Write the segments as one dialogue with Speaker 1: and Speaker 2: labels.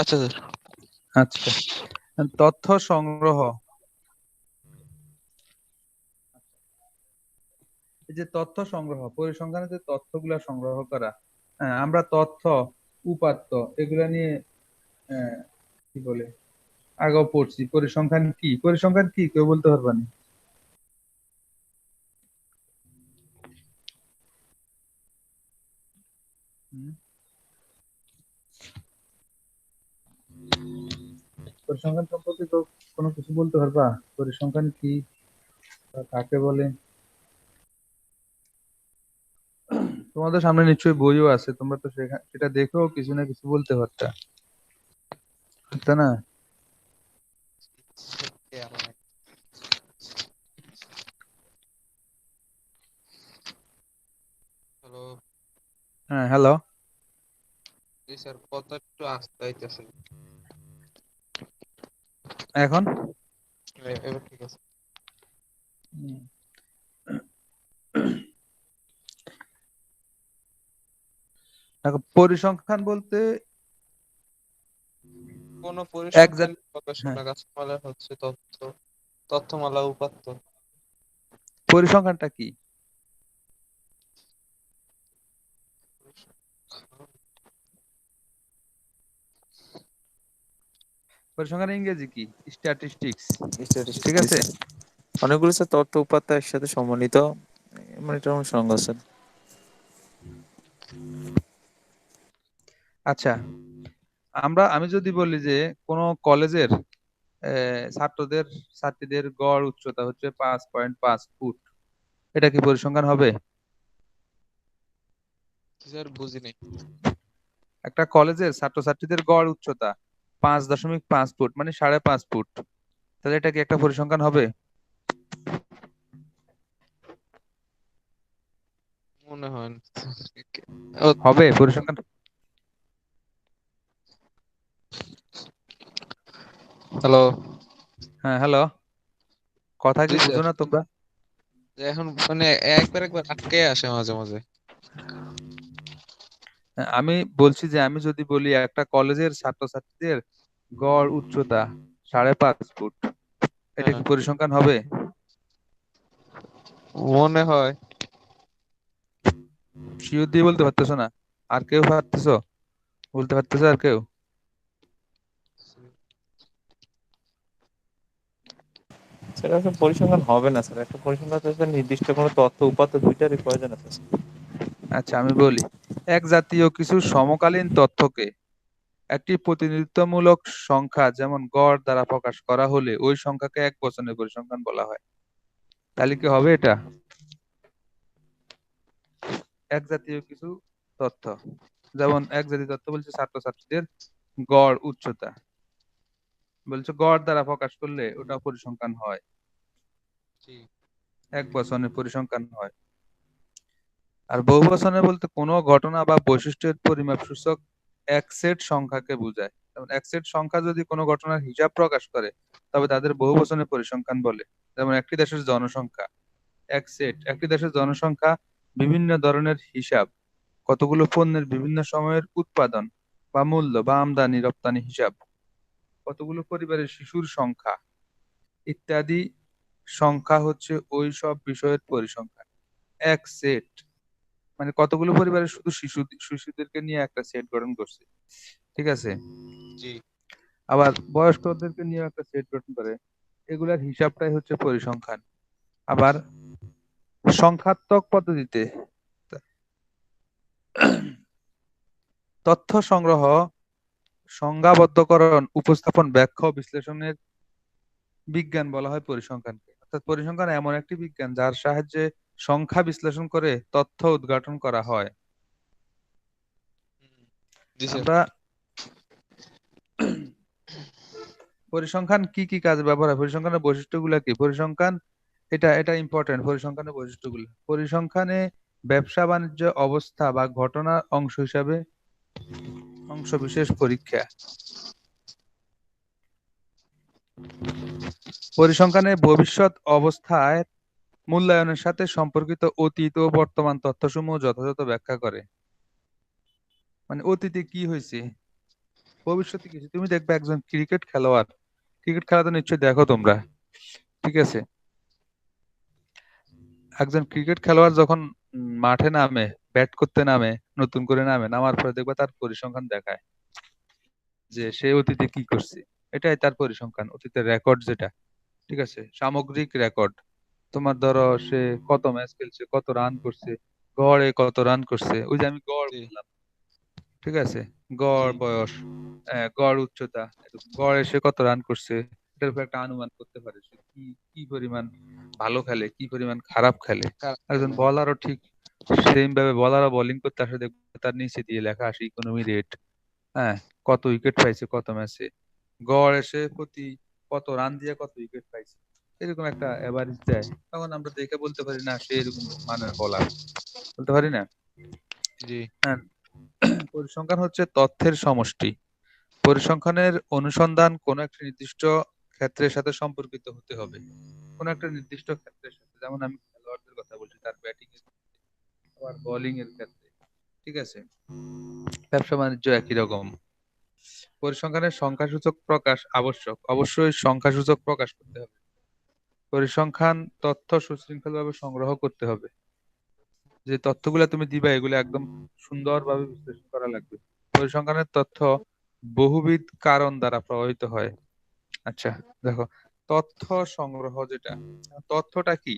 Speaker 1: আচ্ছা স্যার।
Speaker 2: আচ্ছা, তথ্য সংগ্রহ। এই যে তথ্য সংগ্রহ, পরিসংখ্যানে যে তথ্যগুলা সংগ্রহ করা, আমরা তথ্য, উপাত্ত এগুলা নিয়ে কি বলে আগেও পড়ছি। পরিসংখ্যান কি, পরিসংখ্যান কি কেউ বলতে পারবানি? হুম? পরিসংখ্যান সম্পর্কে তো কোনো কিছু বলতে পারবা? পরিসংখ্যান কি বা কাকে বলে? তোমাদের সামনে নিশ্চয়ই বইও আছে, তোমরা তো সেটা দেখেও কিছু না কিছু বলতে পারতা, তাই না?
Speaker 1: হ্যালো।
Speaker 2: হ্যাঁ, হ্যালো।
Speaker 1: জি স্যার, কথা একটু আস্তে আইতেছে।
Speaker 2: এখন
Speaker 1: এবার ঠিক আছে।
Speaker 2: হুম। দেখো, পরিসংখ্যান বলতে
Speaker 1: কোন
Speaker 2: এক
Speaker 1: পরিসংখ্যান
Speaker 2: জাত হ্যাঁ,
Speaker 1: প্রকাশনা গাছপালা হচ্ছে তথ্যমালা উপাত্ত।
Speaker 2: পরিসংখ্যানটা কি? পরিসংখ্যানের ইংরেজি কি? স্ট্যাটিস্টিক্স। ঠিক
Speaker 1: স্ট্যাটিস্টিক্স
Speaker 2: আছে।
Speaker 1: অনেকগুলো স্যার তথ্য উপাত্ত একসাথে সমন্বিত, মানে এটা আমার সংজ্ঞা স্যার।
Speaker 2: আচ্ছা, আমি যদি বলি যে কোন কলেজের ছাত্রদের ছাত্রীদের গড় উচ্চতা হচ্ছে 5.5 ফুট, এটা কি পরিসংখ্যান হবে?
Speaker 1: স্যার বুঝিনি।
Speaker 2: একটা কলেজের ছাত্রছাত্রীদের গড় উচ্চতা 5.5 ফুট, মানে 5.5 ফুট, তাহলে এটা কি একটা পরিসংখ্যান হবে?
Speaker 1: মনে হয় না।
Speaker 2: হবে পরিসংখ্যান?
Speaker 1: হ্যালো।
Speaker 2: হ্যাঁ, হ্যালো। কথা কি
Speaker 1: জি
Speaker 2: বুঝো
Speaker 1: স্যার,
Speaker 2: না তোমরা?
Speaker 1: এখন মানে একবার একবার আটকে আসে মাঝে মাঝে।
Speaker 2: আমি বলছি যে আমি যদি বলি একটা কলেজের ছাত্রছাত্রীদের গড় উচ্চতা 5.5 ফুট, এটা
Speaker 1: হ্যাঁ,
Speaker 2: কি পরিসংখ্যান হবে?
Speaker 1: মনে হয়।
Speaker 2: শিওর দিয়ে বলতে পারতেছো না? আর কেউ পারতেছো? বলতে পারতেছো আর কেউ?
Speaker 1: সেটা আসলে পরিসংখ্যান হবে না স্যার, একটা পরিসংখ্যান তো স্যার নির্দিষ্ট কোনো তথ্য উপাত্ত দুইটারই প্রয়োজন আছে স্যার।
Speaker 2: আচ্ছা, আমি বলি, এক জাতীয় কিছু সমকালীন তথ্যকে একটি প্রতিনিধিত্বমূলক সংখ্যা যেমন গড় দ্বারা প্রকাশ করা হলে ওই সংখ্যাকে এক বচনের পরিসংখ্যান বলা হয়। তাহলে কি হবে এটা? এক জাতীয় কিছু তথ্য, যেমন এক জাতীয় তথ্য বলছে ছাত্রছাত্রীদের গড় উচ্চতা, বলছে গড় দ্বারা প্রকাশ করলে ওটা পরিসংখ্যান হয়,
Speaker 1: জি।
Speaker 2: এক বচনের পরিসংখ্যান হয়। আর বহুবচনে বলতে কোনো ঘটনা বা বৈশিষ্ট্যের পরিমাপ সূচক এক সেট সংখ্যাকে বোঝায়। যেমন এক সেট সংখ্যা যদি কোনো ঘটনার হিসাব প্রকাশ করে, তবে তাদের বহুবচনে পরিসংখ্যান বলে। যেমন একটি দেশের জনসংখ্যা এক সেট, একটি দেশের জনসংখ্যা বিভিন্ন ধরনের হিসাব, কতগুলো পণ্যের বিভিন্ন সময়ের উৎপাদন বা মূল্য বা আমদানি রপ্তানি হিসাব, কতগুলো পরিবারের শিশুর সংখ্যা ইত্যাদি সংখ্যা হচ্ছে ওই সব বিষয়ের পরিসংখ্যান। এক সেট মানে কতগুলো পরিবারের শুধু শিশুদেরকে নিয়ে একটা সেট গঠন করছে, ঠিক আছে।
Speaker 1: জি।
Speaker 2: আবার বয়স্কদেরকে নিয়ে একটা সেট গঠন করে, এগুলার হিসাবটাই হচ্ছে পরিসংখ্যান। আবার সংখ্যাত্মক পদ্ধতিতে তথ্য সংগ্রহ, সংজ্ঞাবদ্ধকরণ, উপস্থাপন, ব্যাখ্যা ও বিশ্লেষণের বিজ্ঞান বলা হয় পরিসংখ্যানকে। অর্থাৎ পরিসংখ্যান এমন একটি বিজ্ঞান যার সাহায্যে সংখ্যা বিশ্লেষণ করে তথ্য উদ্ঘাটন করা হয়।
Speaker 1: জি স্যার।
Speaker 2: আমরা পরিসংখ্যান কি কি কাজে ব্যবহার হয়, পরিসংখ্যানের বৈশিষ্ট্যগুলো কি? পরিসংখ্যান এটা এটা ইম্পর্টেন্ট। পরিসংখ্যানের বৈশিষ্ট্যগুলো, পরিসংখ্যানে ব্যবসা বাণিজ্য অবস্থা বা ঘটনার অংশ হিসাবে অংশ বিশেষ পরীক্ষা। পরিসংখ্যানে ভবিষ্যৎ অবস্থায় মূল্যায়নের সাথে সম্পর্কিত অতীত ও বর্তমান তথ্যসমূহ যথাযথ ব্যাখ্যা করে। মানে অতীতে কি হয়েছে ভবিষ্যতে কিছু তুমি দেখবে একজন ক্রিকেট খেলোয়াড়, ক্রিকেট খেলা তো নিশ্চয়ই দেখো তোমরা, ঠিক আছে? একজন ক্রিকেট খেলোয়াড় যখন মাঠে নামে, ব্যাট করতে নামে, নতুন করে নামার পরে দেখবে তার পরিসংখ্যান দেখায় যে সে অতীতে কি করছে। এটাই তার পরিসংখ্যান, অতীতের রেকর্ড যেটা, ঠিক আছে, সামগ্রিক রেকর্ড। তোমার ধরো সে কত ম্যাচ খেলছে, কত রান করছে, গড়ে কত রান করছে, ওই যে আমি গড়
Speaker 1: জি
Speaker 2: বললাম, ঠিক আছে,
Speaker 1: জি।
Speaker 2: গড় বয়স, গড় উচ্চতা, গড়ে সে কত রান করছে, এটার উপর একটা অনুমান করতে পারে সে কি কি পরিমাণ ভালো খেলে, কি পরিমাণ খারাপ খেলে।
Speaker 1: খারাপ
Speaker 2: একজন
Speaker 1: খেলে।
Speaker 2: বলারও ঠিক সেম ভাবে, বলারও বোলিং করতে আসলে দেখবে তার নিচে দিয়ে লেখা আসে ইকোনমি রেট, হ্যাঁ, কত উইকেট পাইছে কত ম্যাচে, গড় এসে প্রতি কত রান দিয়ে কত উইকেট পাইছে, এরকম একটা এভারেজ দেয়। তখন আমরা দেখে বলতে পারি না সে এরকম মানের বলার, বলতে পারি না।
Speaker 1: জি।
Speaker 2: হ্যাঁ, পরিসংখ্যান হচ্ছে তথ্যের সমষ্টি। পরিসংখ্যানের অনুসন্ধান কোন একটা নির্দিষ্ট ক্ষেত্রের সাথে সম্পর্কিত হতে হবে, কোন একটা নির্দিষ্ট ক্ষেত্রের সাথে। যেমন আমি খেলোয়াড়দের কথা বলছি, তার ব্যাটিং এর আবার বোলিং এর ক্ষেত্রে, ঠিক আছে, ব্যবসা বাণিজ্য একই রকম। পরিসংখ্যানের সংখ্যাসূচক প্রকাশ আবশ্যক, অবশ্যই সংখ্যাসূচক প্রকাশ করতে হবে। পরিসংখ্যান তথ্য সুশৃঙ্খলভাবে সংগ্রহ করতে হবে। যে তথ্যগুলো তুমি দিবা এগুলো একদম সুন্দরভাবে বিশ্লেষণ করা লাগবে। পরিসংখ্যানের তথ্য বহুবিধ কারণ দ্বারা প্রভাবিত হয়। আচ্ছা, দেখো, তথ্য সংগ্রহ যেটা, তথ্যটা কি?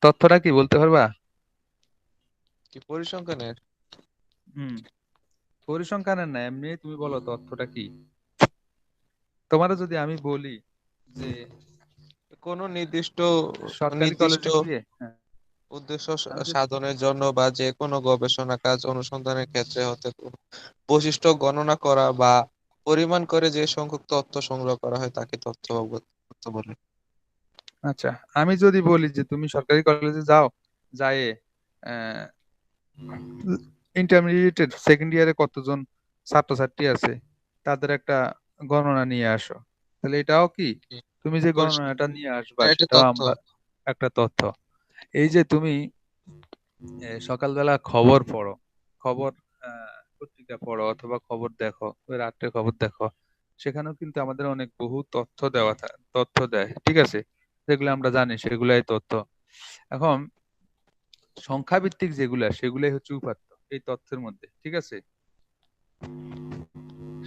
Speaker 2: তথ্যটা কি বলতে পারবা?
Speaker 1: কি পরিসংখ্যানের?
Speaker 2: হুম, পরিসংখ্যানের না, এমনি তুমি বলো তথ্যটা কি। তোমারও যদি আমি বলি যে
Speaker 1: কোনো নির্দিষ্ট
Speaker 2: সরকারি
Speaker 1: নির্দিষ্ট
Speaker 2: কলেজে গিয়ে, হ্যাঁ,
Speaker 1: উদ্দেশ্য
Speaker 2: আমি যদি,
Speaker 1: সাধনের জন্য বা যে কোনো গবেষণা কাজ অনুসন্ধানের ক্ষেত্রে হতে কোনো বৈশিষ্ট্য গণনা করা বা পরিমাণ করে যে সংখ্যক তথ্য সংগ্রহ করা হয় তাকে তথ্য বা তথ্য বলে।
Speaker 2: আচ্ছা, আমি যদি বলি যে তুমি সরকারি কলেজে যাও, যায় ইন্টারমিডিয়েটের সেকেন্ড ইয়ারে কতজন ছাত্রছাত্রী আছে তাদের একটা গণনা নিয়ে আসো, তাহলে এটাও কি,
Speaker 1: জি।
Speaker 2: তুমি যে
Speaker 1: পরিস-
Speaker 2: গণনাটা নিয়ে আসবা
Speaker 1: এটা
Speaker 2: সেটাও
Speaker 1: তথ্য।
Speaker 2: আমরা একটা তথ্য। এই যে তুমি সকালবেলা খবর পড়ো, খবর পত্রিকা পড়ো অথবা খবর দেখো, ওই রাত্রে খবর দেখো, সেখানেও কিন্তু আমাদের অনেক বহু তথ্য তথ্য দেয়, ঠিক আছে, যেগুলো আমরা জানি সেগুলাই তথ্য। এখন সংখ্যা ভিত্তিক যেগুলা সেগুলাই হচ্ছে উপাত্ত এই তথ্যের মধ্যে, ঠিক আছে।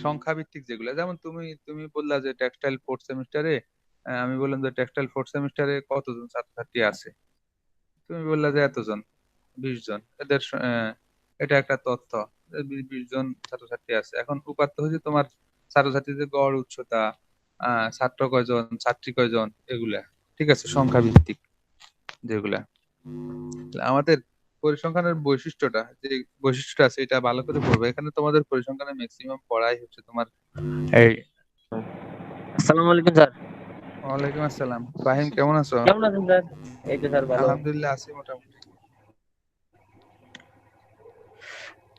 Speaker 2: সংখ্যা ভিত্তিক যেগুলা, যেমন তুমি তুমি বললা যে টেক্সটাইল ফোর্থ সেমিস্টারে, আমি বললাম যে টেক্সটাইল ফোর্থ সেমিস্টারে কতজন ছাত্রছাত্রী আছে, তুমি বললা যে এতজন, 20 জন, এদের এটা একটা তথ্য, 20 জন ছাত্রছাত্রী আছে। এখন উপাত্ত হচ্ছে তোমার ছাত্রছাত্রীদের গড় উচ্চতা, ছাত্র কয়জন, ছাত্রী কয়জন, এগুলা, ঠিক আছে, সংখ্যা ভিত্তিক যেগুলা। আমাদের পরিসংখ্যানের বৈশিষ্ট্যটা, যে বৈশিষ্ট্যটা আছে এটা ভালো করে পড়বে। এখানে তোমাদের পরিসংখ্যানের ম্যাক্সিমাম পড়াই হচ্ছে তোমার এই।
Speaker 3: আসসালামু আলাইকুম স্যার।
Speaker 2: ওয়ালাইকুম আসসালাম। ফাহিম, কেমন আছো?
Speaker 3: কেমন আছেন স্যার? এই তো স্যার ভালো।
Speaker 2: আলহামদুলিল্লাহ আছি মোটামুটি।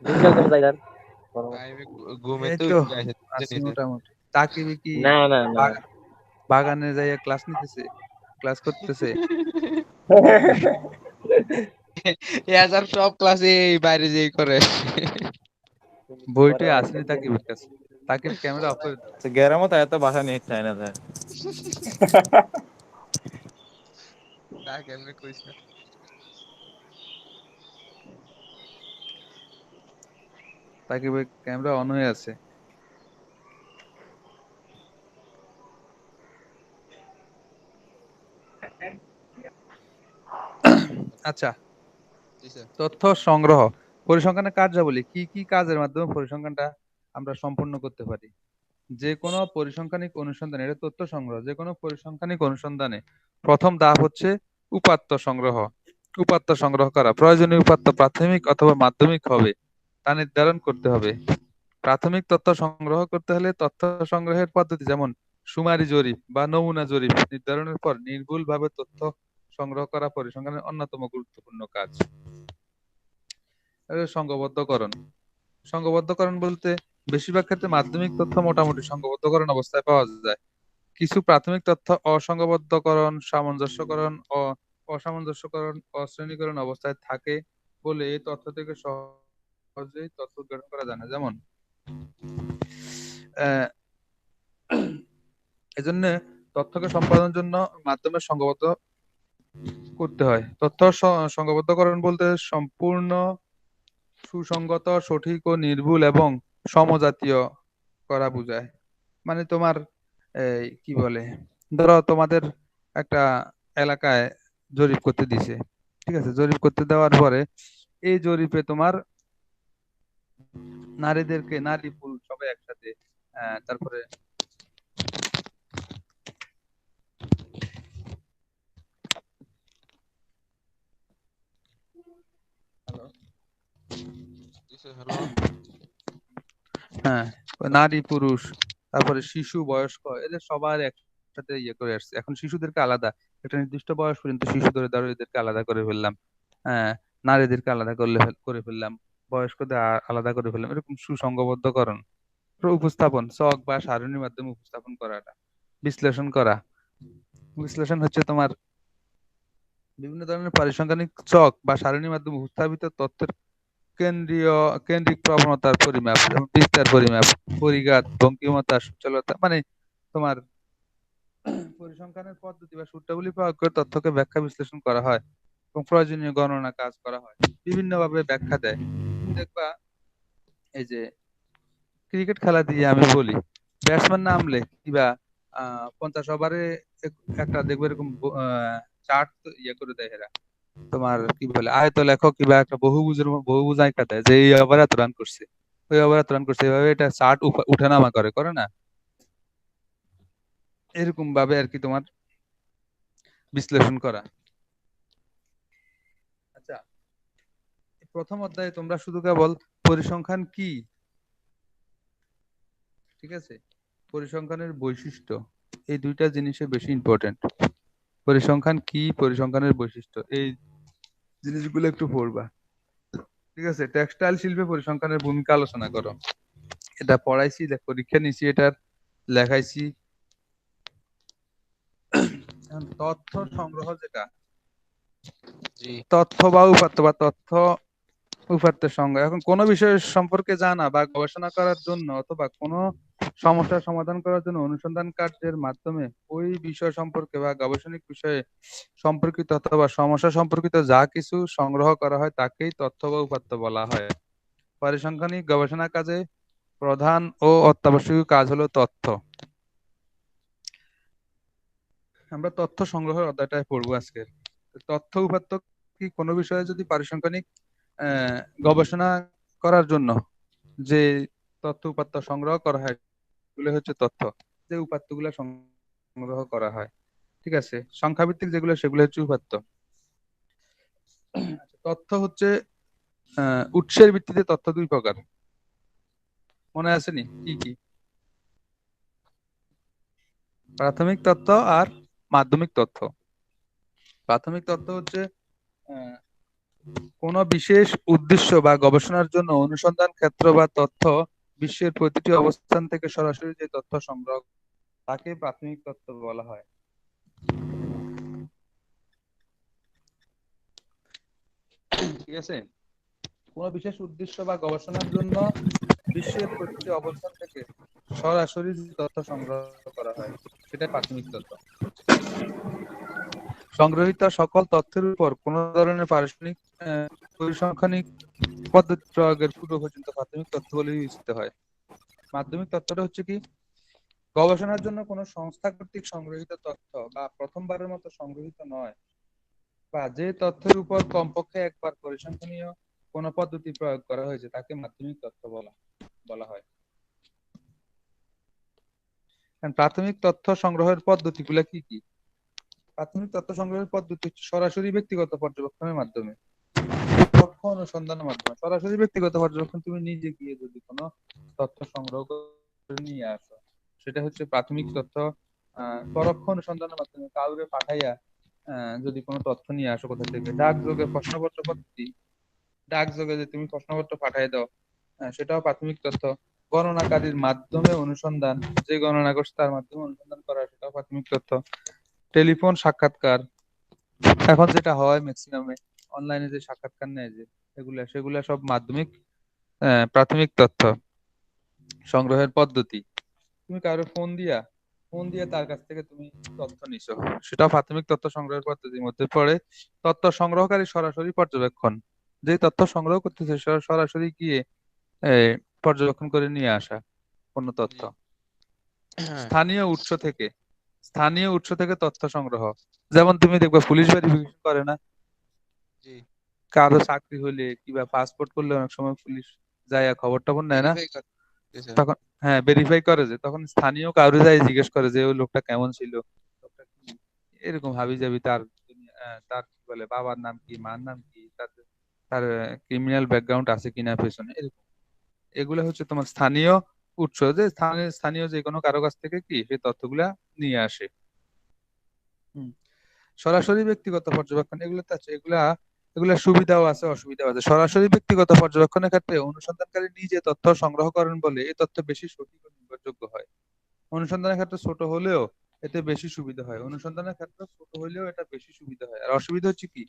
Speaker 3: দিনকাল কেমন যায় স্যার? গরম।
Speaker 1: আমি ঘুমে
Speaker 2: এই
Speaker 1: তো
Speaker 2: তো
Speaker 1: উঠে
Speaker 2: আছি
Speaker 1: নিজে।
Speaker 2: মোটামুটি। তাকিবি কি
Speaker 3: না না না।
Speaker 2: বাগানে যাইয়া ক্লাস নিতেছে, ক্লাস করতেছে?
Speaker 1: এজার সব ক্লাসে বাইরে যেই করে।
Speaker 2: বইটে
Speaker 3: পরে
Speaker 2: আসেনি তাকিবের কাছে। তাকিব, ক্যামেরা অফ করে দাও।
Speaker 1: গ্যারামত এত বাসা নিয়ে চায় না যায়। তা কেমনে কইছ না?
Speaker 2: তাকিবের ক্যামেরা অন হয়ে আছে। আচ্ছা,
Speaker 1: জি স্যার।
Speaker 2: তথ্য সংগ্রহ, পরিসংখ্যানের কার্যাবলী, কি কি কাজের মাধ্যমে পরিসংখ্যানটা আমরা সম্পূর্ণ করতে পারি। যে কোনো পরিসংখ্যানিক অনুসন্ধানে, এটা তথ্য সংগ্রহ, যে কোনো পরিসংখ্যানিক অনুসন্ধানে প্রথম ধাপ হচ্ছে উপাত্ত সংগ্রহ। উপাত্ত সংগ্রহ করা, প্রয়োজনীয় উপাত্ত প্রাথমিক অথবা মাধ্যমিক হবে তা নির্ধারণ করতে হবে। প্রাথমিক তথ্য সংগ্রহ করতে হলে তথ্য সংগ্রহের পদ্ধতি যেমন শুমারি জরিপ বা নমুনা জরিপ নির্ধারণের পর নির্ভুলভাবে তথ্য সংগ্রহ করা পরিসংখ্যানের অন্যতম গুরুত্বপূর্ণ কাজ। সংঘবদ্ধকরণ, সংঘবদ্ধকরণ বলতে বেশিরভাগ ক্ষেত্রে মাধ্যমিক তথ্য মোটামুটি সংঘবদ্ধকরণ অবস্থায় পাওয়া যায়। কিছু প্রাথমিক তথ্য অসংঘবদ্ধকরণ, সামঞ্জস্যকরণ, অসামঞ্জস্যকরণ, অশ্রেণীকরণ অবস্থায় থাকে বলে এই তথ্য থেকে সহজেই তথ্য গ্রহণ করা যায় না। যেমন আহ এজন্য তথ্যকে সম্পাদনের জন্য মাধ্যমের সংঘবদ্ধ করতে হয়। তথ্য সংঘবদ্ধকরণ বলতে সম্পূর্ণ সুসংগত, সঠিক ও নির্ভুল এবং সমজাতীয় করা বোঝায়। মানে তোমার এই কি বলে, ধরো তোমাদের একটা এলাকায় জরিপ করতে দিছে, ঠিক আছে? জরিপ করতে দেওয়ার পরে এই জরিপে তোমার নারী পুরুষ সবাই একসাথে, তারপরে
Speaker 1: হ্যালো।
Speaker 2: হ্যাঁ, নারী পুরুষ তারপরে শিশু বয়স্ক এদের সবার একসাথে ইয়ে করে আসছে। এখন শিশুদেরকে আলাদা, একটা নির্দিষ্ট বয়স পর্যন্ত শিশু ধরে ধরো এদেরকে আলাদা করে ফেললাম, হ্যাঁ, নারীদেরকে আলাদা করে ফেললাম, বয়স্কদের আলাদা করে ফেললাম, এরকম সুসংঘবদ্ধকরণ, উপস্থাপন, ছক বা সারণীর মাধ্যমে উপস্থাপন করাটা। বিশ্লেষণ করা, বিশ্লেষণ হচ্ছে তোমার বিভিন্ন ধরনের পরিসংখ্যানিক ছক বা সারণীর মাধ্যমে উপস্থাপিত তথ্যের কেন্দ্রিক প্রবণতার পরিমাপ, যেমন বিস্তার পরিমাপ, পরিঘাত, বঙ্কিমতা, সূচলতা, মানে তোমার পরিসংখ্যানের পদ্ধতি বা সূত্রাবলী প্রয়োগ করে তথ্যকে ব্যাখ্যা বিশ্লেষণ করা হয় এবং প্রয়োজনীয় গণনা কাজ করা হয়। বিভিন্নভাবে ব্যাখ্যা দেয়। তুমি দেখবা এই যে ক্রিকেট খেলা দিয়ে আমি বলি, ব্যাটসম্যান নামলে কিবা 50 ওভারে একটা দেখবে এরকম চার্ট ইয়ে করে দেয় এরা, তোমার কি বলে আয়ত লেখক কিংবা একটা বহুভুজ আঁকা দেয় যে এই ওভারে এত রান করছে, ওই ওভারে এত রান করছে, এভাবে এটা চার্ট উঠানামা করে না? এরকম ভাবে আর কি তোমার বিশ্লেষণ করা। আচ্ছা, প্রথম অধ্যায়ে তোমরা শুধু কেবল পরিসংখ্যান কি, ঠিক আছে, পরিসংখ্যানের বৈশিষ্ট্য, এই দুইটা জিনিসে বেশি ইম্পর্টেন্ট। পরিসংখ্যান কি, পরিসংখ্যানের বৈশিষ্ট্য, এই জিনিসগুলো একটু পড়বা, ঠিক আছে? টেক্সটাইল শিল্পে পরিসংখ্যানের ভূমিকা আলোচনা করো। এটা পড়াইছি, পরীক্ষা নিছি, এটার লেখাইছি। তথ্য সংগ্রহ যেটা,
Speaker 1: জি।
Speaker 2: তথ্য বা উপাত্তের সংগ্রহ। এখন কোনো বিষয় সম্পর্কে জানা বা গবেষণা করার জন্য অথবা কোনো সমস্যার সমাধান করার জন্য অনুসন্ধান কার্যের মাধ্যমে ওই বিষয় সম্পর্কে বা গবেষণিক বিষয়ে সম্পর্কিত অথবা সমস্যা সম্পর্কিত যা কিছু সংগ্রহ করা হয় তাকেই তথ্য বা উপাত্ত বলা হয়। পরিসংখ্যানিক গবেষণা কাজে প্রধান ও অত্যাবশ্যকীয় কাজ হলো তথ্য। আমরা তথ্য সংগ্রহের অধ্যায়টায় পড়বো আজকে। তথ্য উপাত্ত কি, কোনো বিষয়ে যদি পরিসংখ্যানিক আহ, গবেষণা করার জন্য যে তথ্য উপাত্ত সংগ্রহ করা হয় এগুলো হচ্ছে তথ্য, যে উপাত্তগুলো সংগ্রহ করা হয়, ঠিক আছে? সংখ্যাভিত্তিক যেগুলো সেগুলো হচ্ছে উপাত্ত। আচ্ছা, তথ্য হচ্ছে উৎসের ভিত্তিতে তথ্য দুই প্রকার, মনে আছে নি? কি কি? প্রাথমিক তথ্য আর মাধ্যমিক তথ্য। প্রাথমিক তথ্য হচ্ছে আহ, কোনো বিশেষ উদ্দেশ্য বা গবেষণার জন্য অনুসন্ধান ক্ষেত্র বা তথ্য বিশ্বের প্রতিটি অবস্থান থেকে সরাসরি যে তথ্য সংগ্রহ, তাকে প্রাথমিক তথ্য বলা হয়। ঠিক আছে? কোনো বিশেষ উদ্দেশ্য বা গবেষণার জন্য বিশ্বের প্রতিটি অবস্থান থেকে সরাসরি যে তথ্য সংগ্রহ করা হয় সেটা প্রাথমিক তথ্য। সংগ্রহিত সকল তথ্যের উপর কোন ধরনের পরিসংখ্যানিক পদ্ধতি প্রয়োগের পূর্ব পর্যন্ত প্রাথমিক তথ্য বলে বিবেচিত হয়। মাধ্যমিক তথ্যটা হচ্ছে কি, গবেষণার জন্য কোনো সংস্থা কর্তৃক সংগ্রহিত তথ্য বা প্রথমবারের মতো সংগ্রহিত নয়, বা যে তথ্যের উপর কমপক্ষে একবার পরিসংখ্যানীয় কোনো পদ্ধতি প্রয়োগ করা হয়েছে তাকে মাধ্যমিক তথ্য বলা হয়। প্রাথমিক তথ্য সংগ্রহের পদ্ধতিগুলো কি কি? প্রাথমিক তথ্য সংগ্রহের পদ্ধতি হচ্ছে সরাসরি ব্যক্তিগত পর্যবেক্ষণের মাধ্যমে, পরোক্ষ অনুসন্ধানের মাধ্যমে। সরাসরি ব্যক্তিগত পর্যবেক্ষণ, তুমি নিজে গিয়ে যদি কোনো তথ্য সংগ্রহ করে নিয়ে আসো, সেটা হচ্ছে প্রাথমিক তথ্য। পরোক্ষ অনুসন্ধানের মাধ্যমে কাউকে পাঠাইয়া যদি কোনো তথ্য নিয়ে আসো কোথা থেকে, ডাকযোগে প্রশ্নপত্র পদ্ধতি, ডাকযোগে যে তুমি প্রশ্নপত্র পাঠাই দাও, সেটাও প্রাথমিক তথ্য। গণনাকারীর মাধ্যমে অনুসন্ধান, যে গণনা করছে তার মাধ্যমে অনুসন্ধান করা, সেটাও প্রাথমিক তথ্য। টেলিফোন সাক্ষাৎকার, এখন যেটা হয় ম্যাক্সিমামে অনলাইনে যে সাক্ষাৎকার নেয়, যে সেগুলা সব মাধ্যমিক প্রাথমিক তথ্য সংগ্রহের পদ্ধতি। তুমি কারো ফোন দিয়া তার কাছ থেকে তুমি তথ্য নিছো, সেটা প্রাথমিক তথ্য সংগ্রহের পদ্ধতির মধ্যে পড়ে। তথ্য সংগ্রহকারী সরাসরি পর্যবেক্ষণ, যে তথ্য সংগ্রহ করতেছে সেটা সরাসরি গিয়ে এই, পর্যবেক্ষণ করে নিয়ে আসা কোনো তথ্য।
Speaker 1: জি। হ্যাঁ।
Speaker 2: স্থানীয় উৎস থেকে তথ্য সংগ্রহ, যেমন তুমি দেখবে পুলিশ ভেরিফিকেশন করে না,
Speaker 1: জি।
Speaker 2: কারো চাকরি হলে কিংবা পাসপোর্ট করলে অনেক সময় পুলিশ যায় খবর টবর নেয় না,
Speaker 1: ভেরিফাই করে। জি স্যার।
Speaker 2: তখন হ্যাঁ ভেরিফাই করে, যে তখন স্থানীয় কাউরে যায় জিজ্ঞেস করে যে ওই লোকটা কেমন ছিল, লোকটা কি, এরকম হাবি জাবি তার তার কি বলে বাবার নাম কি, মার নাম কি, তার তার ক্রিমিনাল ব্যাকগ্রাউন্ড আছে কিনা পেছনে, এরকম। এগুলো হচ্ছে তোমার স্থানীয় উৎস, যে স্থানীয় যে কোনো কারো কাছ থেকে কি সেই তথ্যগুলা নিয়ে আসে। হুম। সরাসরি ব্যক্তিগত পর্যবেক্ষণ, এগুলো তো আছে, এগুলা সুবিধাও আছে অসুবিধাও আছে। সরাসরি ব্যক্তিগত পর্যবেক্ষণের ক্ষেত্রে অনুসন্ধানকারী নিজে তথ্য সংগ্রহ করেন বলে এই তথ্য বেশি সঠিক ও নির্ভরযোগ্য হয়। অনুসন্ধানের ক্ষেত্রে ছোট হলেও এতে বেশি সুবিধা হয়, অনুসন্ধানের ক্ষেত্রে ছোট হলেও এটা বেশি সুবিধা হয়। আর অসুবিধা হচ্ছে কি,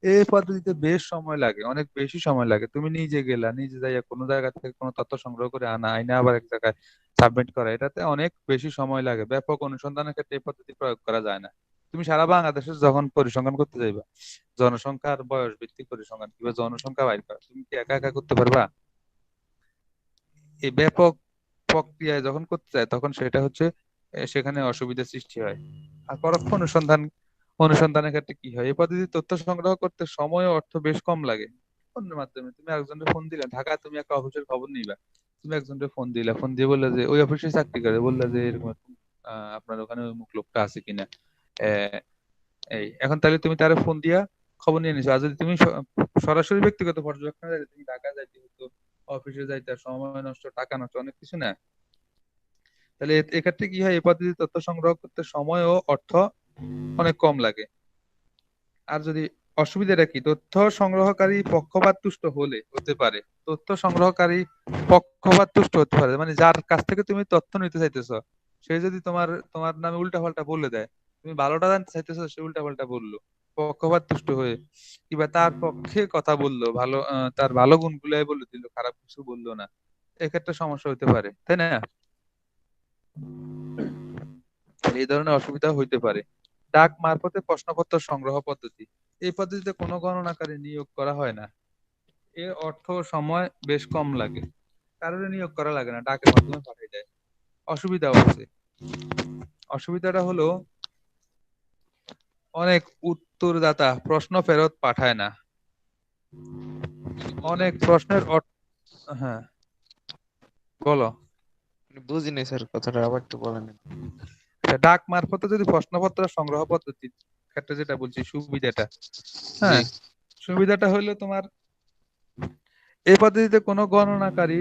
Speaker 2: এই পদ্ধতিতে বেশ সময় লাগে, অনেক বেশি সময় লাগে। তুমি নিজে গেলা, নিজে যাইয়া কোনো জায়গা থেকে কোনো তথ্য সংগ্রহ করে আনা, আইনা আবার এক জায়গায় সাবমিট করা, এটাতে অনেক বেশি সময় লাগে। ব্যাপক অনুসন্ধানের ক্ষেত্রে এই পদ্ধতি প্রয়োগ করা যায় না। তুমি সারা বাংলাদেশে যখন পরিসংখ্যান করতে যাইবা, জনসংখ্যার বয়স ভিত্তিক পরিসংখ্যান কিংবা জনসংখ্যা বাইর করা, তুমি কি একা একা করতে পারবা? এই ব্যাপক প্রক্রিয়ায় যখন করতে যায় তখন সেটা হচ্ছে সেখানে অসুবিধার সৃষ্টি হয়। আর পরোক্ষ অনুসন্ধানের ক্ষেত্রে কি হয়, এই পদ্ধতি তথ্য সংগ্রহ করতে সময় ও অর্থ বেশ কম লাগে। ফোনের মাধ্যমে তুমি একজনের ফোন দিলে, ঢাকা তুমি একটা অফিসের খবর নিবা, তুমি একজনের ফোন দিলা, ফোন দিয়ে বললে যে ওই অফিসে চাকরি করে, বললে যে এরকম এরকম, আপনার ওখানে ওই মুখ লোকটা আছে কিনা। আহ, এই এখন তাহলে তুমি তার ফোন দিয়া খবর নিয়ে নিছো। আর যদি তুমি সরাসরি ব্যক্তিগত পর্যবেক্ষণে যাইতে, তুমি ঢাকা যাইতে হতো, অফিসে যাইতে সময় নষ্ট, টাকা নষ্ট, অনেক কিছু না। তাহলে এক্ষেত্রে কি হয়, এই পদ্ধতি তথ্য সংগ্রহ করতে সময় ও অর্থ অনেক কম লাগে। আর যদি অসুবিধাটা কি, তথ্য সংগ্রহকারী পক্ষপাত তুষ্ট হতে পারে, তথ্য সংগ্রহকারী পক্ষপাত তুষ্ট হতে পারে, মানে যার কাছ থেকে তুমি তথ্য নিতে চাইতেছো সে যদি তোমার তোমার নামে উল্টা পাল্টা বলে দেয়, তুমি ভালোটা জানতে চাইতেছো সে উল্টা পাল্টা বললো, পক্ষপাত তুষ্ট হয়ে, কিংবা তার পক্ষে কথা বললো, তার ভালো গুণগুলাই বলে দিল, খারাপ কিছু বললো না, এক্ষেত্রে সমস্যা হতে পারে, তাই না? এই ধরনের অসুবিধা হইতে পারে। ডাক মারফতে প্রশ্নপত্র সংগ্রহ পদ্ধতি, এই পদ্ধতিতে কোনো গণনাকারী নিয়োগ করা হয় না, এর অর্থ ও সময় বেশ কম লাগে, কারোর নিয়োগ করা লাগে না, ডাকের মাধ্যমে পাঠিয়ে দেয়। অসুবিধাও আছে। অসুবিধাটা হলো অনেক উত্তরদাতা প্রশ্ন ফেরত পাঠায় না, অনেক প্রশ্নের হ্যাঁ বলো।
Speaker 1: বুঝিনি স্যার, কথাটা আবার একটু বলেন।
Speaker 2: ডাক মারফতে যদি প্রশ্নপত্র সংগ্রহ পদ্ধতির ক্ষেত্রে যেটা বলছি সুবিধাটা,
Speaker 1: জি।
Speaker 2: হ্যাঁ সুবিধাটা হলো তোমার এই পদ্ধতিতে কোনো গণনাকারী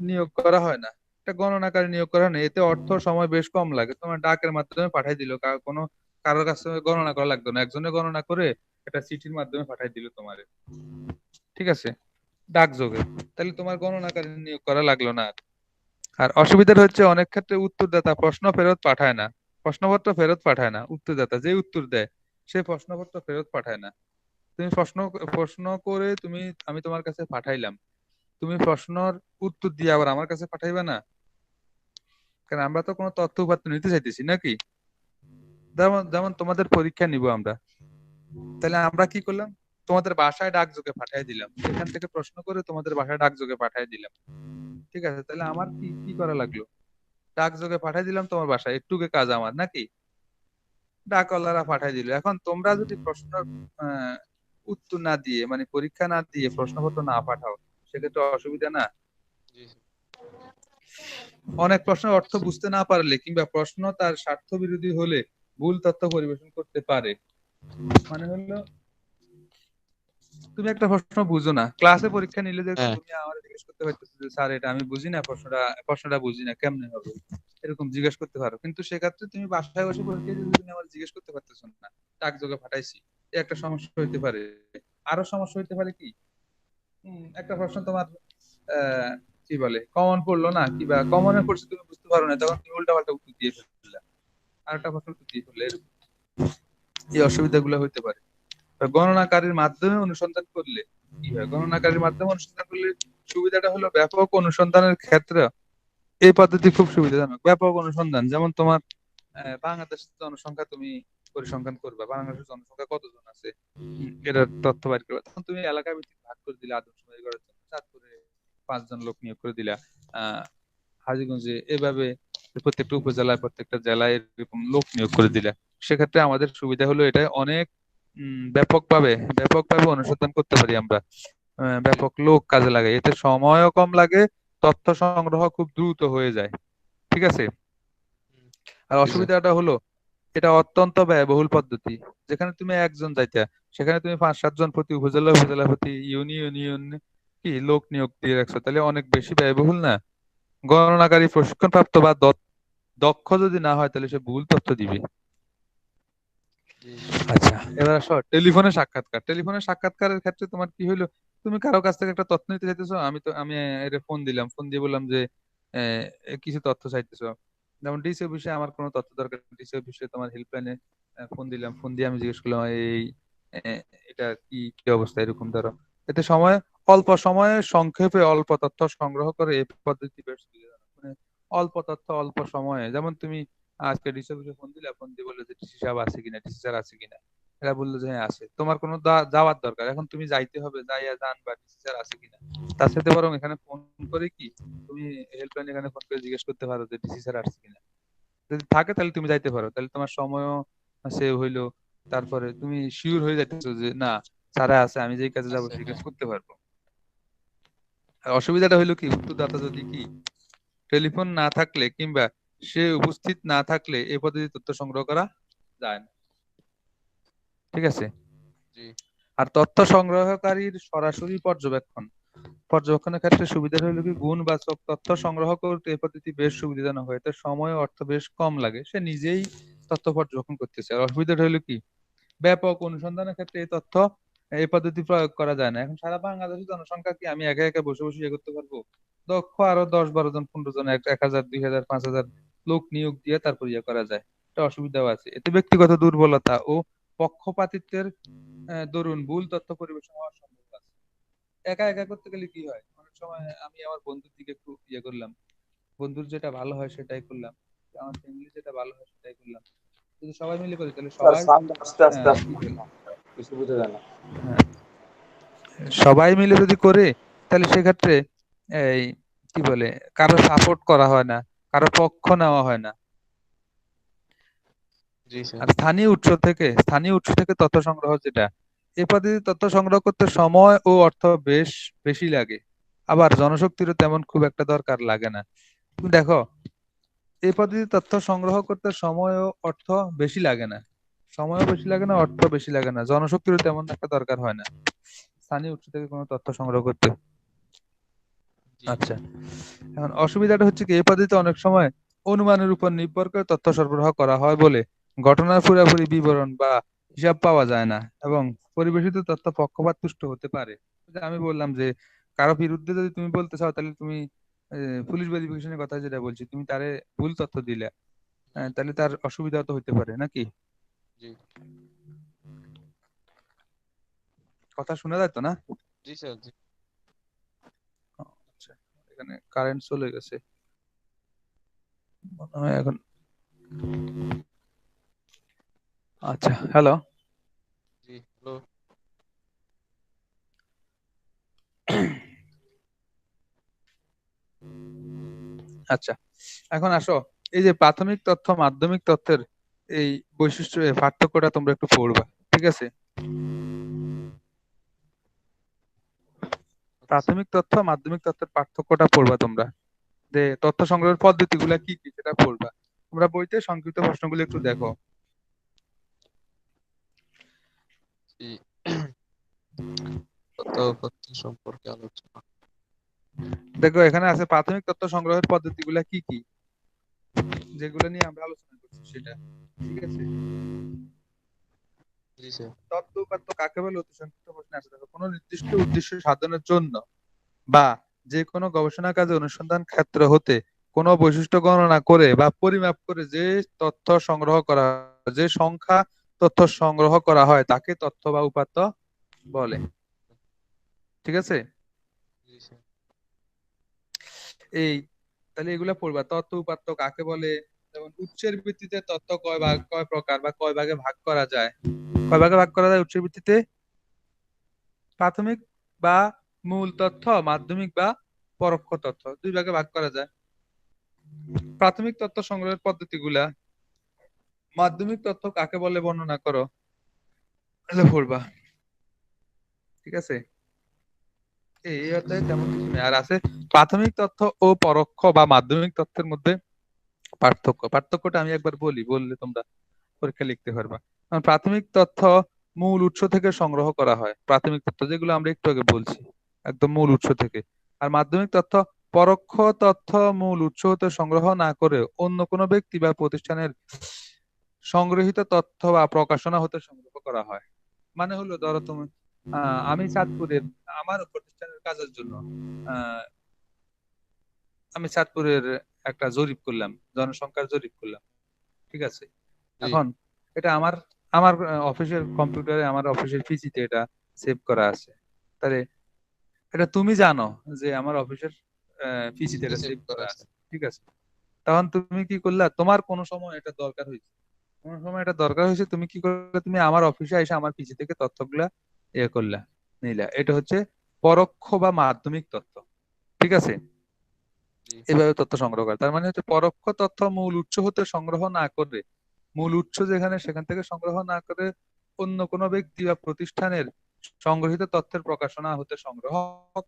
Speaker 2: নিয়োগ করা হয় না, একটা গণনাকারী নিয়োগ করা হয় না, এতে অর্থ ও সময় বেশ কম লাগে। তোমার ডাকের মাধ্যমে পাঠাই দিল, কোনো কারোর কাছে গণনা করা লাগতো না, একজনে গণনা করে একটা চিঠির মাধ্যমে পাঠাই দিল তোমারে, ঠিক আছে, ডাকযোগে। তাহলে তোমার গণনাকারী নিয়োগ করা লাগলো না। আর অসুবিধাটা হচ্ছে অনেক ক্ষেত্রে উত্তরদাতা প্রশ্ন ফেরত পাঠায় না, প্রশ্নপত্র ফেরত পাঠায় না, উত্তরদাতা যে উত্তর দেয় সে প্রশ্নপত্র ফেরত পাঠায় না। তুমি প্রশ্ন প্রশ্ন করে আমি তোমার কাছে পাঠাইলাম, তুমি প্রশ্নর উত্তর দিয়ে আবার আমার কাছে পাঠাইবে না, কারণ আমরা তো কোনো তথ্য উপাত্ত নিতে চাইতেছি নাকি। যেমন যেমন তোমাদের পরীক্ষা নিব আমরা, তাহলে আমরা কি করলাম, তোমাদের বাসায় ডাকযোগে পাঠিয়ে দিলাম, এখান থেকে প্রশ্ন করে তোমাদের বাসায় ডাকযোগে পাঠিয়ে দিলাম, ঠিক আছে, তাহলে আমার কি কি করা লাগলো, ডাকযোগে পাঠিয়ে দিলাম তোমার বাসায়, একটুকে কাজ আমার নাকি, ডাকওয়ালারা পাঠিয়ে দিল। এখন তোমরা যদি প্রশ্ন আহ, উত্তর না দিয়ে, মানে পরীক্ষা না দিয়ে প্রশ্নপত্র না পাঠাও, সেক্ষেত্রে অসুবিধা না।
Speaker 1: জি।
Speaker 2: অনেক প্রশ্নের অর্থ বুঝতে না পারলে কিংবা প্রশ্ন তার স্বার্থ বিরোধী হলে ভুল তথ্য পরিবেশন করতে পারে। মানে হলো তুমি একটা প্রশ্ন বুঝো না, ক্লাসে পরীক্ষা নিলে যে
Speaker 1: হ্যাঁ।
Speaker 2: তুমি আমার জিজ্ঞেস করতে পারতেছো যে স্যার এটা আমি বুঝি না, প্রশ্নটা বুঝি না কেমনে হবে, এরকম জিজ্ঞেস করতে পারো। কিন্তু সেক্ষেত্রে তুমি বাসায় বসে পরীক্ষা দিলে তুমি আমার জিজ্ঞেস করতে পারতেছো না, ডাকযোগে পাঠাইছি, এই একটা সমস্যা হইতে পারে। আরো সমস্যা হইতে পারে কি, একটা প্রশ্ন তোমার আহ কি বলে কমন পড়লো না, কিংবা কমনে পড়ছে তুমি বুঝতে পারো না, তখন তুমি উল্টা পাল্টা উত্তর দিয়ে ফেললে, আর একটা প্রশ্ন উত্তর দিয়ে ফেললে, এরকম এই অসুবিধাগুলো হইতে পারে। গণনাকারীর মাধ্যমে অনুসন্ধান করলে কি হয়? গণনাকারীর মাধ্যমে অনুসন্ধান করলে সুবিধাটা হলো ব্যাপক অনুসন্ধানের ক্ষেত্রে এই পদ্ধতি খুব সুবিধাজনক। ব্যাপক অনুসন্ধান, যেমন তোমার বাংলাদেশের জনসংখ্যা তুমি পরিসংখ্যান করবা, বাংলাদেশের জনসংখ্যা কতজন আছে, এটার তথ্য বাইর করবা। তখন তুমি এলাকা ভিত্তিক ভাগ করে দিলে আদমশুমারি করার জন্য চাঁদপুরে 5 জন লোক নিয়োগ করে দিলা, হাজীগঞ্জে এভাবে প্রত্যেকটা উপজেলায় প্রত্যেকটা জেলায় এরকম লোক নিয়োগ করে দিলা। সেক্ষেত্রে আমাদের সুবিধা হলো এটাই অনেক ব্যাপকভাবে অনুসন্ধান করতে পারি আমরা। ব্যাপক লোক কাজে লাগে, এতে সময়ও কম লাগে, তথ্য সংগ্রহ খুব দ্রুত হয়ে যায়। ঠিক আছে। আর
Speaker 1: জি স্যার।
Speaker 2: অসুবিধাটা হলো এটা অত্যন্ত ব্যয়বহুল পদ্ধতি। যেখানে তুমি একজন যাইতা, সেখানে তুমি 5-7 জন প্রতি উপজেলা প্রতি ইউনিয়ন কি লোক নিয়োগ দিয়ে রাখছো, তাহলে অনেক বেশি ব্যয়বহুল না? গণনাকারী প্রশিক্ষণ প্রাপ্ত বা দক্ষ যদি না হয়, তাহলে সে ভুল তথ্য দিবে।
Speaker 1: জি
Speaker 2: আচ্ছা, এবার আসো টেলিফোনের সাক্ষাৎকারের ক্ষেত্রে তোমার কি হইলো, তুমি কারো কাছ থেকে একটা তথ্য নিতে চাইতেছো, আমি এর ফোন দিয়ে বললাম যে কিছু তথ্য চাইতেছো, যেমন ডিসি অফিসে আমার কোনো তথ্য দরকার, ডিসি অফিসে তোমার হেল্পলাইনে ফোন দিলাম, ফোন দিয়ে আমি জিজ্ঞেস করলাম এই আহ, এটা কি কি অবস্থা, এরকম ধরো। এতে অল্প সময়ে সংক্ষেপে অল্প তথ্য সংগ্রহ করে এই পদ্ধতি বেশ সুবিধাজনক। মানে অল্প তথ্য অল্প সময়ে, যেমন তুমি আজকে ডিসি অফিসে ফোন দিলা, ফোন দিয়ে বললো যে ডিসি সাহেব আছে কিনা, ডিসি স্যার আছে কিনা। এরা বললো যে হ্যাঁ আছে, তোমার কোনো যাওয়ার দরকার, এখন তুমি যাইতে হবে, যাইয়া জানবা ডিসি স্যার আছে কিনা। তার সাথে বরং এখানে ফোন করে কি তুমি হেল্পলাইন এখানে ফোন করে জিজ্ঞেস করতে পারো যে ডিসি স্যার আসছে কিনা। যদি থাকে তাহলে তুমি যাইতে পারো, তাহলে তোমার সময়ও সেভ হইলো। তারপরে তুমি শিওর হয়ে যাইতেছো যে না, স্যার আছে, আমি যেই কাজে যাবো
Speaker 1: আছে,
Speaker 2: সেই কাজ
Speaker 1: হ্যাঁ।
Speaker 2: করতে পারবো। আর অসুবিধাটা হইলো কি, উত্তরদাতা যদি কি টেলিফোন না থাকলে কিংবা সে উপস্থিত না থাকলে এই পদ্ধতি তথ্য সংগ্রহ করা যায় না। ঠিক আছে।
Speaker 1: জি
Speaker 2: আর তথ্য সংগ্রহকারীর সরাসরি পর্যবেক্ষণের ক্ষেত্রে সুবিধা হলো কি, গুণবাচক তথ্য সংগ্রহ করতে এই পদ্ধতি বেশ সুবিধাজনক হয়, এতে সময় ও অর্থ বেশ কম লাগে, সে নিজেই তথ্য পর্যবেক্ষণ করতেছে। আর অসুবিধাটা হলো কি, ব্যাপক অনুসন্ধানের ক্ষেত্রে এই পদ্ধতি প্রয়োগ করা যায় না। এখন সারা বাংলাদেশের জনসংখ্যা কি আমি একা একা বসে বসে ইয়ে করতে পারবো? দক্ষ আরো 10-12 জন 15 জন 1,000 2,000 5,000 লোক নিয়োগ দিয়ে তারপর ইয়ে করা যায়। এটা অসুবিধাও আছে, এতে ব্যক্তিগত দুর্বলতা ও পক্ষপাতিত্বের দরুন ভুল তথ্য পরিবেশন হওয়ার সম্ভাবনা আছে। একা একা করতে গেলে কি হয়, অনেক সময় আমি আমার বন্ধুর দিকে একটু ইয়ে করলাম, বন্ধুর যেটা ভালো হয় সেটাই করলাম, আমার ফ্যামিলি যেটা ভালো হয় সেটাই করলাম। যদি সবাই মিলে করি তাহলে
Speaker 3: স্যার
Speaker 2: সবাই
Speaker 3: সাউন্ড আস্তে আস্তে
Speaker 2: কি
Speaker 3: আসছে,
Speaker 2: বলে,
Speaker 3: কিছু বোঝা যায় না।
Speaker 2: হ্যাঁ, সবাই মিলে যদি করে তাহলে সেক্ষেত্রে এই কি বলে কারো সাপোর্ট করা হয় না, কারো পক্ষ নেওয়া হয় না।
Speaker 1: জি স্যার।
Speaker 2: আর স্থানীয় উৎস থেকে তথ্য সংগ্রহ যেটা, এই পদ্ধতি তথ্য সংগ্রহ করতে সময় ও অর্থ বেশ বেশি লাগে, আবার জনশক্তিরও তেমন খুব একটা দরকার লাগে না। তুমি দেখো, এই পদ্ধতি তথ্য সংগ্রহ করতে সময় ও অর্থ বেশি লাগে না, সময়ও বেশি লাগে না, অর্থ বেশি লাগে না, জনশক্তিরও তেমন একটা দরকার হয় না স্থানীয় উৎস থেকে কোনো তথ্য সংগ্রহ করতে।
Speaker 1: জি
Speaker 2: আচ্ছা, এখন অসুবিধাটা হচ্ছে কি, এই পদ্ধতিতে অনেক সময় অনুমানের উপর নির্ভর করে তথ্য সরবরাহ করা হয় বলে ঘটনার পুরোপুরি বিবরণ বা হিসাব পাওয়া যায় না, এবং পরিবেশিত তথ্য পক্ষপাত তুষ্ট হতে পারে। যে আমি বললাম যে কারো বিরুদ্ধে যদি তুমি বলতে চাও, তাহলে তুমি পুলিশ ভেরিফিকেশনের কথা যেটা বলছি, তুমি তারে ভুল তথ্য দিলে, তাহলে তার অসুবিধা তো হতে পারে নাকি?
Speaker 1: জি
Speaker 2: কথা শোনা যায় তো না?
Speaker 1: জি স্যার। জি
Speaker 2: আচ্ছা, এখানে কারেন্ট চলে গেছে মনে হয় এখন। আচ্ছা, হ্যালো।
Speaker 1: জি হ্যালো।
Speaker 2: আচ্ছা, এখন আসো, এই যে প্রাথমিক তথ্য মাধ্যমিক তথ্যের এই বৈশিষ্ট্য এই পার্থক্যটা তোমরা একটু পড়বা। ঠিক আছে। প্রাথমিক তথ্য মাধ্যমিক তথ্যের পার্থক্যটা পড়বা তোমরা, যে তথ্য সংগ্রহের পদ্ধতিগুলা কি কি সেটা পড়বা। তোমরা বইতে সংক্ষিপ্ত প্রশ্নগুলো একটু দেখো।
Speaker 1: জি তথ্য উপাত্ত সম্পর্কে আলোচনা।
Speaker 2: দেখো এখানে আছে প্রাথমিক তথ্য সংগ্রহের পদ্ধতিগুলা কি কি, যেগুলো নিয়ে আমরা আলোচনা করছি সেটা। ঠিক আছে।
Speaker 1: জি স্যার।
Speaker 2: তথ্য উপাত্ত কাকে বলে অতি সংক্ষিপ্ত প্রশ্নে আছে, দেখো কোনো নির্দিষ্ট উদ্দেশ্য সাধনের জন্য বা যে কোনো গবেষণা কাজে অনুসন্ধান ক্ষেত্র হতে কোনো বৈশিষ্ট্য গণনা করে বা পরিমাপ করে যে তথ্য সংগ্রহ করা হয়, যে সংখ্যা তথ্য সংগ্রহ করা হয় তাকে তথ্য বা উপাত্ত বলে। ঠিক আছে?
Speaker 1: জি স্যার।
Speaker 2: এই তাহলে এগুলা পড়বা, তথ্য উপাত্ত কাকে বলে, যেমন উৎসের ভিত্তিতে তথ্য কয় প্রকার বা কয় ভাগে ভাগ করা যায়। কয় ভাগে ভাগ করা যায় উৎসের ভিত্তিতে? প্রাথমিক বা মূল তথ্য, মাধ্যমিক বা পরোক্ষ তথ্য, দুই ভাগে ভাগ করা যায়। প্রাথমিক তথ্য সংগ্রহের পদ্ধতিগুলা, মাধ্যমিক তথ্য কাকে বলে বর্ণনা করো, তাহলে পড়বা। ঠিক আছে? এই অধ্যায়ে তেমন কিছু নেই। আর আছে প্রাথমিক তথ্য ও পরোক্ষ বা মাধ্যমিক তথ্যের মধ্যে পার্থক্যটা আমি একবার বললে তোমরা পরীক্ষা লিখতে পারবা। কারণ প্রাথমিক তথ্য মূল উৎস থেকে সংগ্রহ করা হয়, প্রাথমিক তথ্য যেগুলো আমরা একটু আগে বলছি, একদম মূল উৎস থেকে। আর মাধ্যমিক তথ্য পরোক্ষ তথ্য মূল উৎস হতে সংগ্রহ না করে অন্য কোনো ব্যক্তি বা প্রতিষ্ঠানের সংগৃহীত তথ্য বা প্রকাশনা হতে সংগ্রহ করা হয়। মানে হলো ধরো তুমি, আমি চাঁদপুরের আমার প্রতিষ্ঠানের কাজের জন্য আহ, আমি চাঁদপুরের একটা জরিপ করলাম, জনসংখ্যার জরিপ করলাম। ঠিক আছে?
Speaker 1: জি
Speaker 2: এখন এটা আমার আমার অফিসের কম্পিউটারে, আমার অফিসের পিসিতে এটা সেভ করা আছে। তাহলে এটা তুমি জানো যে আমার অফিসের পিসিতে
Speaker 1: পিসিতে
Speaker 2: এটা
Speaker 1: সেভ
Speaker 2: সেভ
Speaker 1: করা
Speaker 2: করা
Speaker 1: আছে।
Speaker 2: আছে। ঠিক আছে? তখন তুমি কি করলা, তোমার কোনো সময় এটা দরকার হয়েছে, কোনো সময় এটা দরকার হয়েছে, তুমি কি করলে, তুমি আমার অফিসে এসে আমার পিসি থেকে তথ্যগুলা করলা, নিলা। এটা হচ্ছে পরোক্ষ বা মাধ্যমিক তথ্য। ঠিক আছে?
Speaker 1: জি
Speaker 2: এভাবে তথ্য সংগ্রহ করে, তার মানে হচ্ছে পরোক্ষ তথ্য মূল উৎস হতে সংগ্রহ না করে, মূল উৎস যেখানে সেখান থেকে সংগ্রহ না করে অন্য কোনো ব্যক্তি বা প্রতিষ্ঠানের সংগৃহীত তথ্যের প্রকাশনা হতে সংগ্রহ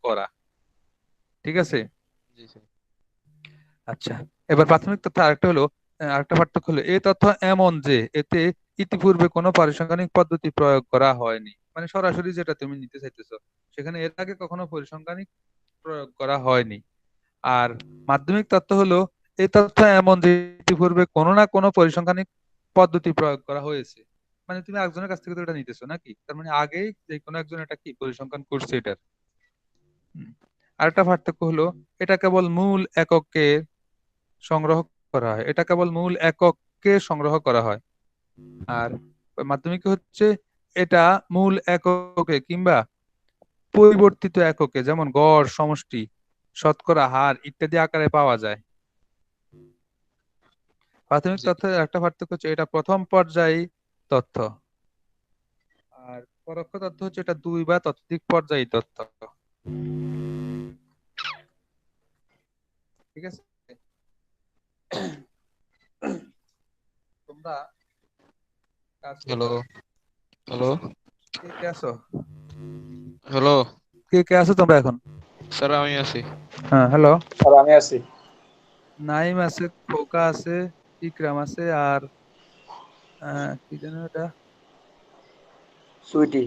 Speaker 2: করা। ঠিক আছে?
Speaker 1: জি স্যার।
Speaker 2: আচ্ছা, এবার প্রাথমিক তথ্য আরেকটা হলো, আরেকটা পার্থক্য হলো এই তথ্য এমন যে এতে ইতিপূর্বে কোনো পরিসংখ্যানিক পদ্ধতি প্রয়োগ করা হয়নি। মানে সরাসরি যেটা তুমি নিতে চাইতেছো, সেখানে এর আগে কখনো পরিসংখ্যানিক প্রয়োগ করা হয়নি। আর মাধ্যমিক তথ্য হলো এই তথ্য এমন যে ইতিপূর্বে কোনো না কোনো পরিসংখ্যানিক পদ্ধতি প্রয়োগ করা হয়েছে। মানে তুমি একজনের কাছ থেকে তো এটা নিতেছো নাকি, তার মানে আগেই যে কোনো একজন এটা কি পরিসংখ্যান করছে এটার। হুম। আরেকটা পার্থক্য হলো এটা কেবল মূল এককে সংগ্রহ করা হয়, এটা কেবল মূল এককে সংগ্রহ করা হয়। আর মাধ্যমিক হচ্ছে এটা মূল এককে কিংবা পরিবর্তিত এককে, যেমন গড়, সমষ্টি, শতকরা, হার ইত্যাদি আকারে পাওয়া যায়। প্রাথমিক
Speaker 1: জি
Speaker 2: তথ্যের একটা পার্থক্য হচ্ছে এটা প্রথম পর্যায়ে তথ্য, আর পরোক্ষ তথ্য হচ্ছে এটা দুই বা ততোধিক পর্যায়ে তথ্য। ঠিক আছে? তোমরা কাজ
Speaker 1: হ্যালো,
Speaker 2: করবা,
Speaker 1: হ্যালো,
Speaker 2: কে কে আছো,
Speaker 1: হ্যালো
Speaker 2: কে কে আছো তোমরা এখন?
Speaker 1: স্যার। আমি আছি।
Speaker 2: হ্যাঁ, হ্যালো।
Speaker 3: আর আমি আছি।
Speaker 2: নাইম আছে, খোকা আছে, ইকরাম আছে, আর কি যেন এটা,
Speaker 3: সুইটি।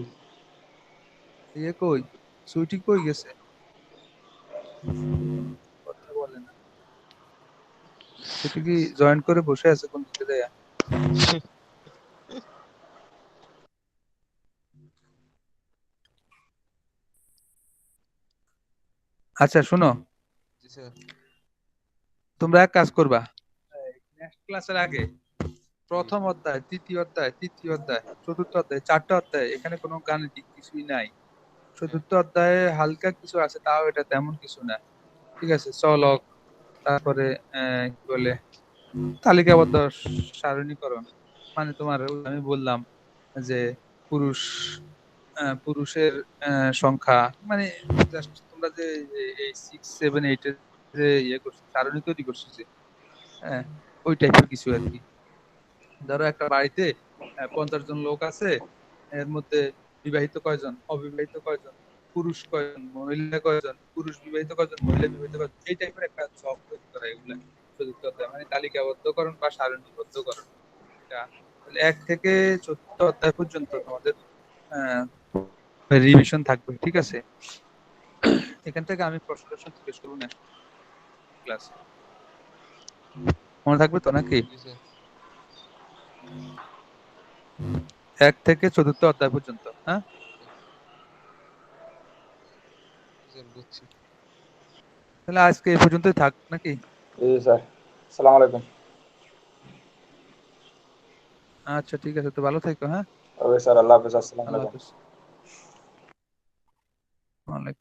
Speaker 2: কই, সুইটি কই গেছে, কথা বলে না। সুইটি কি জয়েন করে বসে আছে কোন দিকে যায়? আচ্ছা শোনো,
Speaker 1: জি স্যার।
Speaker 2: তোমরা এক কাজ করবা, নেক্সট ক্লাসের আগে
Speaker 1: জি
Speaker 2: প্রথম অধ্যায়, তৃতীয় অধ্যায়, তৃতীয় অধ্যায়, চতুর্থ অধ্যায়, চারটা অধ্যায়, এখানে কোনো গাণিতিক কিছুই নাই।
Speaker 1: হ্যাঁ,
Speaker 2: চতুর্থ অধ্যায়ে হালকা কিছু আছে, তাও এটা তেমন কিছু না। ঠিক আছে? চলক, তারপরে কি বলে তালিকাবদ্ধ সারণীকরণ, মানে তোমার ওই আমি বললাম যে পুরুষ, পুরুষের সংখ্যা, মানে জাস্ট তোমরা যে এই 6, 7, 8 এর যে করছো, সারণী তৈরি করছো যে, হ্যাঁ, ওই টাইপের কিছু আর কি। ধরো একটা বাড়িতে 50 জন লোক আছে, এর মধ্যে বিবাহিত কয়জন, অবিবাহিত কয়জন, পুরুষ কয়জন, মহিলা কয়জন, পুরুষ বিবাহিত কয়জন, মহিলা বিবাহিত কয়জন, এই টাইপের একটা জব তৈরি করা, এগুলা চতুর্থ অধ্যায়, মানে তালিকাবদ্ধকরণ বা সারণীবদ্ধকরণ। এটা তাহলে 1 থেকে 4র্থ অধ্যায় পর্যন্ত তোমাদের রিভিশন থাকবে। ঠিক আছে? এখান থেকে আমি প্রশ্ন জিজ্ঞেস করবো নেক্সট ক্লাসে, মনে থাকবে তো নাকি?
Speaker 1: জি স্যার।
Speaker 2: 1 থেকে 4র্থ অধ্যায় পর্যন্ত, হ্যাঁ।
Speaker 1: জি স্যার, বুঝছি।
Speaker 2: তাহলে আজকে এই পর্যন্তই থাক নাকি?
Speaker 3: জি স্যার। আসসালামু আলাইকুম।
Speaker 2: আচ্ছা ঠিক আছে, তো ভালো থেকো। হ্যাঁ,
Speaker 4: ওকে স্যার, আল্লাহ হাফেজ, আসসালামু
Speaker 2: আল্লাহ
Speaker 4: আলাইকুম।
Speaker 2: হাফেজ।